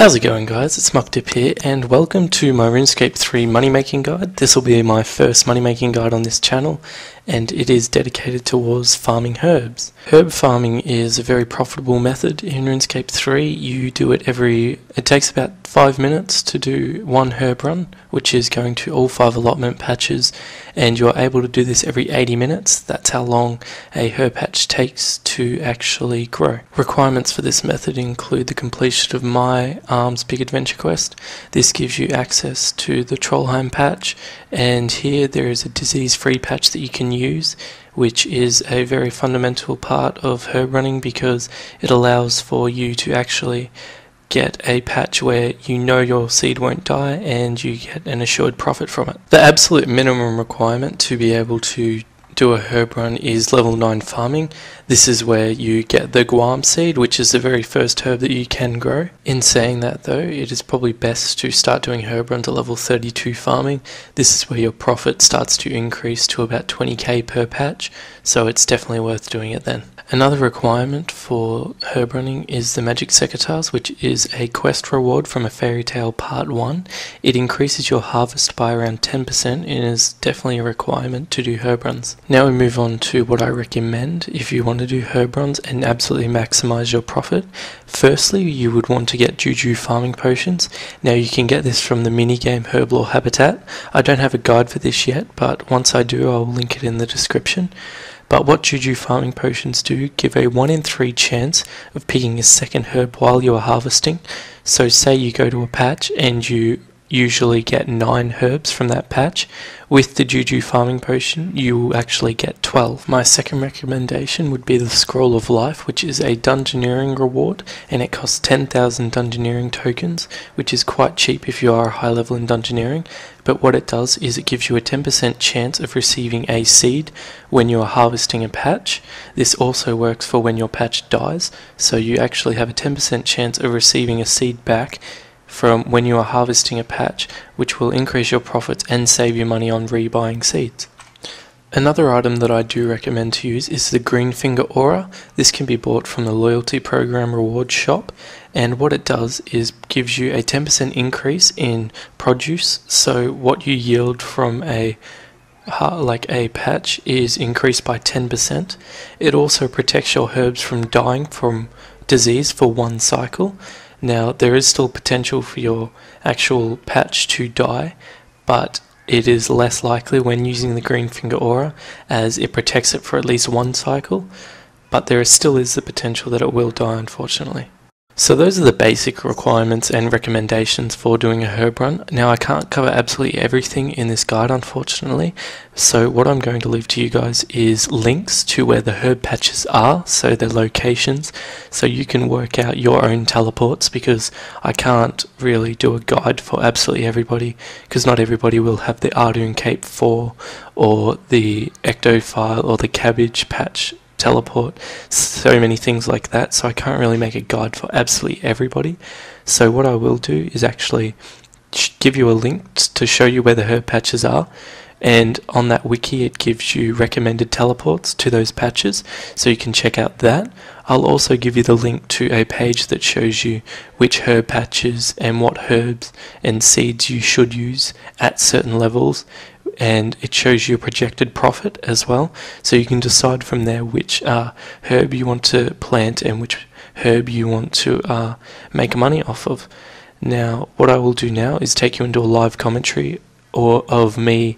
How's it going, guys? It's Muckdip here, and welcome to my RuneScape 3 money making guide. This will be my first money making guide on this channel, and it is dedicated towards farming herbs. Herb farming is a very profitable method in RuneScape 3. You do it it takes about 5 minutes to do one herb run, which is going to all 5 allotment patches, and you're able to do this every 80 minutes. That's how long a herb patch takes to actually grow. Requirements for this method include the completion of my Arms Big Adventure Quest. This gives you access to the Trollheim patch, and here there is a disease-free patch that you can use, which is a very fundamental part of herb running because it allows for you to actually get a patch where you know your seed won't die and you get an assured profit from it. The absolute minimum requirement to be able to do a herb run is level 9 farming. This is where you get the Guam seed, which is the very first herb that you can grow. In saying that though, it is probably best to start doing herb runs at level 32 farming. This is where your profit starts to increase to about 20k per patch, so it's definitely worth doing it then. Another requirement for herb running is the Magic Secateurs, which is a quest reward from a Fairy Tale Part 1. It increases your harvest by around 10% and is definitely a requirement to do herb runs. Now we move on to what I recommend if you want to do herb runs and absolutely maximize your profit. Firstly, you would want to get Juju farming potions. Now you can get this from the minigame Herblore Habitat. I don't have a guide for this yet, but once I do I'll link it in the description. But what Juju farming potions do give a 1 in 3 chance of picking a second herb while you are harvesting. So say you go to a patch and you usually get 9 herbs from that patch. With the Juju farming potion you will actually get 12. My second recommendation would be the Scroll of Life, which is a dungeoneering reward, and it costs 10,000 dungeoneering tokens, which is quite cheap if you are high level in dungeoneering. But what it does is it gives you a 10% chance of receiving a seed when you are harvesting a patch. This also works for when your patch dies, so you actually have a 10% chance of receiving a seed back from when you are harvesting a patch, which will increase your profits and save you money on rebuying seeds. Another item that I do recommend to use is the Greenfinger Aura. This can be bought from the loyalty program reward shop, and what it does is gives you a 10% increase in produce, so what you yield from a patch is increased by 10%. It also protects your herbs from dying from disease for 1 cycle. Now there is still potential for your actual patch to die, but it is less likely when using the Greenfinger Aura, as it protects it for at least 1 cycle, but there still is the potential that it will die, unfortunately. So those are the basic requirements and recommendations for doing a herb run. Now I can't cover absolutely everything in this guide, unfortunately, so what I'm going to leave to you guys is links to where the herb patches are, so their locations, so you can work out your own teleports, because I can't really do a guide for absolutely everybody, because not everybody will have the Ardoon Cape 4 or the Ectophile or the Cabbage Patch teleport, so many things like that, so I can't really make a guide for absolutely everybody. So what I will do is actually give you a link to show you where the herb patches are, and on that wiki it gives you recommended teleports to those patches, so you can check out that. I'll also give you the link to a page that shows you which herb patches and what herbs and seeds you should use at certain levels, and it shows you a projected profit as well, so you can decide from there which herb you want to plant and which herb you want to make money off of. Now what I will do now is take you into a live commentary of me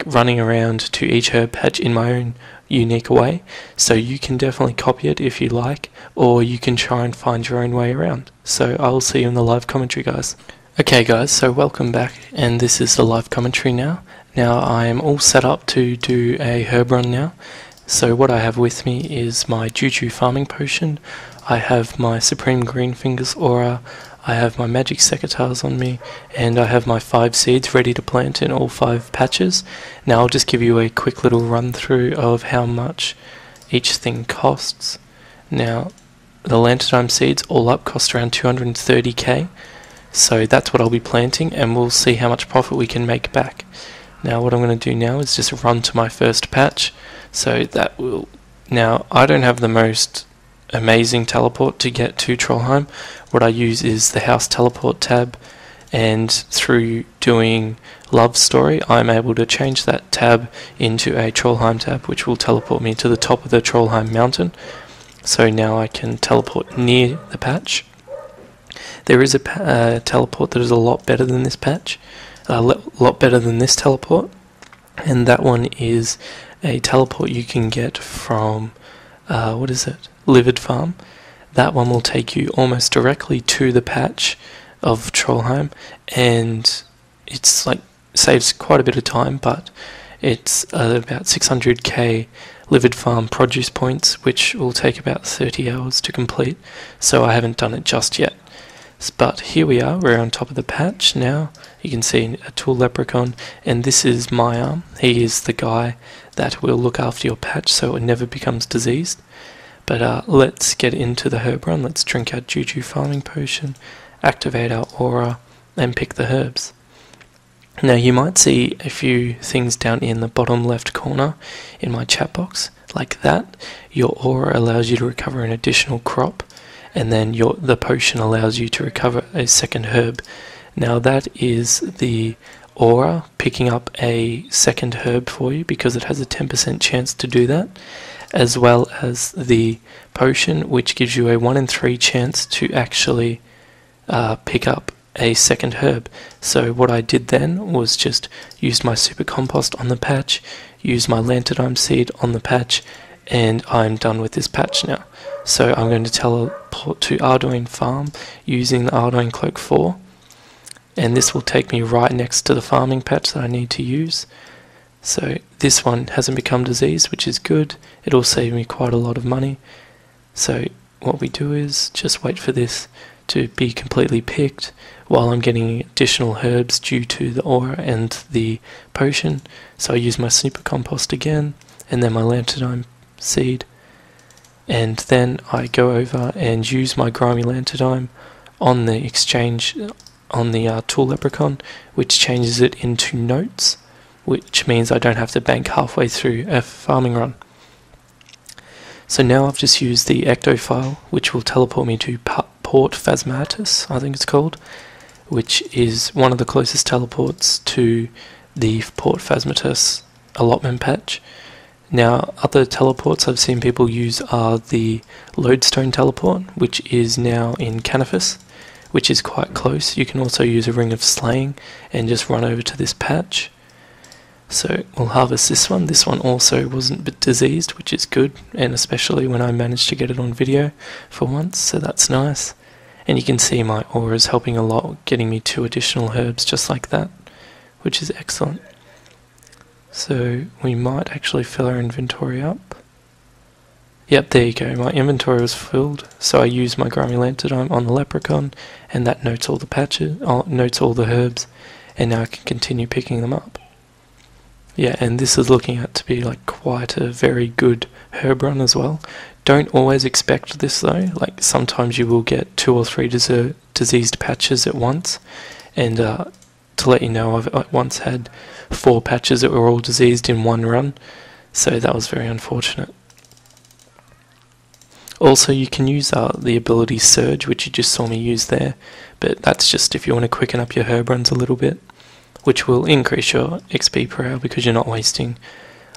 running around to each herb patch in my own unique way, so you can definitely copy it if you like, or you can try and find your own way around. So I'll see you in the live commentary, guys. Okay guys, so welcome back, and this is the live commentary now. Now I am all set up to do a herb run now. So what I have with me is my Juju farming potion, I have my Supreme Greenfingers Aura, I have my Magic Secateurs on me, and I have my 5 seeds ready to plant in all 5 patches. Now I'll just give you a quick little run through of how much each thing costs. Now the Lanternine seeds all up cost around 230k, so that's what I'll be planting, and we'll see how much profit we can make back. Now what I'm going to do now is just run to my first patch, so that will... Now I don't have the most amazing teleport to get to Trollheim. what I use is the house teleport tab, and through doing Love Story I'm able to change that tab into a Trollheim tab, which will teleport me to the top of the Trollheim mountain. So now I can teleport near the patch. There is a teleport that is a lot better than this patch, a lot better than this teleport, and that one is a teleport you can get from what is it? Livid Farm. That one will take you almost directly to the patch of Trollheim, and it's like saves quite a bit of time, but it's about 600k Livid Farm produce points, which will take about 30 hours to complete, so I haven't done it just yet. But here we are, we're on top of the patch now. You can see a tool leprechaun, and this is my arm. He is the guy that will look after your patch so it never becomes diseased. But let's get into the herb run. Let's drink our Juju farming potion, activate our aura, and pick the herbs. Now you might see a few things down in the bottom left corner in my chat box, like that. Your aura allows you to recover an additional crop, and then the potion allows you to recover a second herb. Now that is the aura picking up a second herb for you, because it has a 10% chance to do that, as well as the potion, which gives you a 1 in 3 chance to actually pick up a second herb. So what I did then was just use my super compost on the patch, use my lanternine seed on the patch, and I'm done with this patch now. So I'm going to teleport to Ardoin Farm using the Ardoin Cloak 4, and this will take me right next to the farming patch that I need to use. So this one hasn't become diseased, which is good. It'll save me quite a lot of money. So what we do is just wait for this to be completely picked while I'm getting additional herbs due to the aura and the potion. So I use my super compost again, and then my lanternine seed, and then I go over and use my grimy lanternine on the exchange on the tool leprechaun, which changes it into notes, which means I don't have to bank halfway through a farming run. So now I've just used the ecto file, which will teleport me to Port Phasmatus, I think it's called, which is one of the closest teleports to the Port Phasmatus allotment patch. Now, other teleports I've seen people use are the Lodestone teleport, which is now in Canifus, which is quite close. You can also use a Ring of Slaying and just run over to this patch. So we'll harvest this one. This one also wasn't diseased, which is good, and especially when I managed to get it on video for once, so that's nice. And you can see my aura is helping a lot, getting me 2 additional herbs just like that, which is excellent. So we might actually fill our inventory up. Yep, there you go, my inventory was filled, so I used my grimy lanternine on the leprechaun, and that notes all the patches, notes all the herbs, and now I can continue picking them up. Yeah, and this is looking out to be like quite a very good herb run as well. Don't always expect this though, like sometimes you will get 2 or 3 diseased patches at once, and to let you know, I've once had 4 patches that were all diseased in one run, so that was very unfortunate. Also, you can use the ability Surge, which you just saw me use there, but that's just if you want to quicken up your herb runs a little bit, which will increase your XP per hour because you're not wasting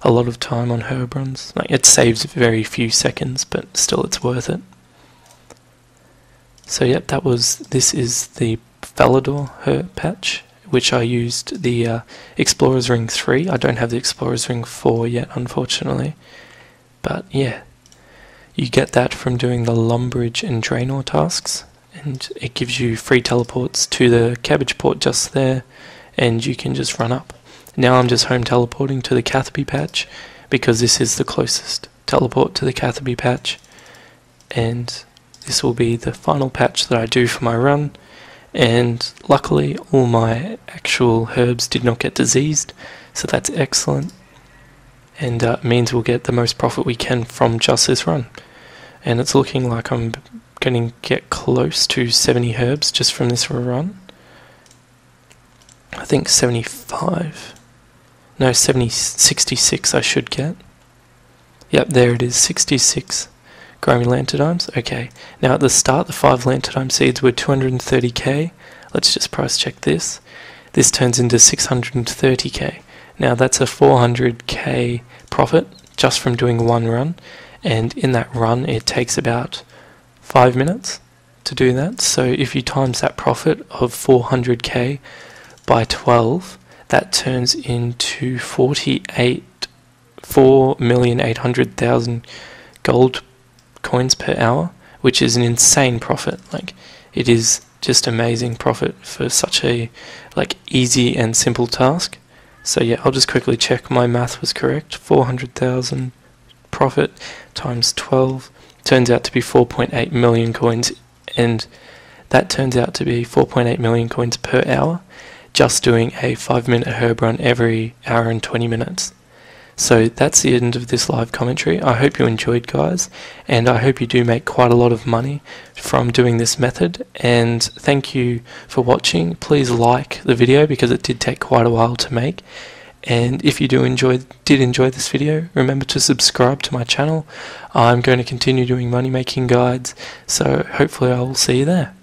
a lot of time on herb runs. Like, it saves very few seconds, but still it's worth it. So yep, this is the Falador herb patch, which I used the Explorer's Ring 3. I don't have the Explorer's Ring 4 yet, unfortunately. But yeah, you get that from doing the Lumbridge and Draenor tasks, and it gives you free teleports to the cabbage port just there, and you can just run up. Now I'm just home teleporting to the Catherby patch, because this is the closest teleport to the Catherby patch, and this will be the final patch that I do for my run. And luckily all my actual herbs did not get diseased, so that's excellent, and means we'll get the most profit we can from just this run. And it's looking like I'm going to get close to 70 herbs just from this run. I think 75, no 66 I should get. Yep, there it is, 66 Grow me Lantidimes. Okay, now at the start the 5 Lantidime seeds were 230k. Let's just price check this. This turns into 630k. Now that's a 400k profit just from doing one run, and in that run it takes about 5 minutes to do that. So if you times that profit of 400k by 12, that turns into 4,800,000 gold coins per hour, which is an insane profit. Like, it is just amazing profit for such a easy and simple task. So yeah, I'll just quickly check my math was correct. 400,000 profit times 12 turns out to be 4.8 million coins, and that turns out to be 4.8 million coins per hour, just doing a 5-minute herb run every hour and 20 minutes. So that's the end of this live commentary. I hope you enjoyed, guys, and I hope you do make quite a lot of money from doing this method. And thank you for watching. Please like the video because it did take quite a while to make. And if you did enjoy this video, remember to subscribe to my channel. I'm going to continue doing money making guides, so hopefully I will see you there.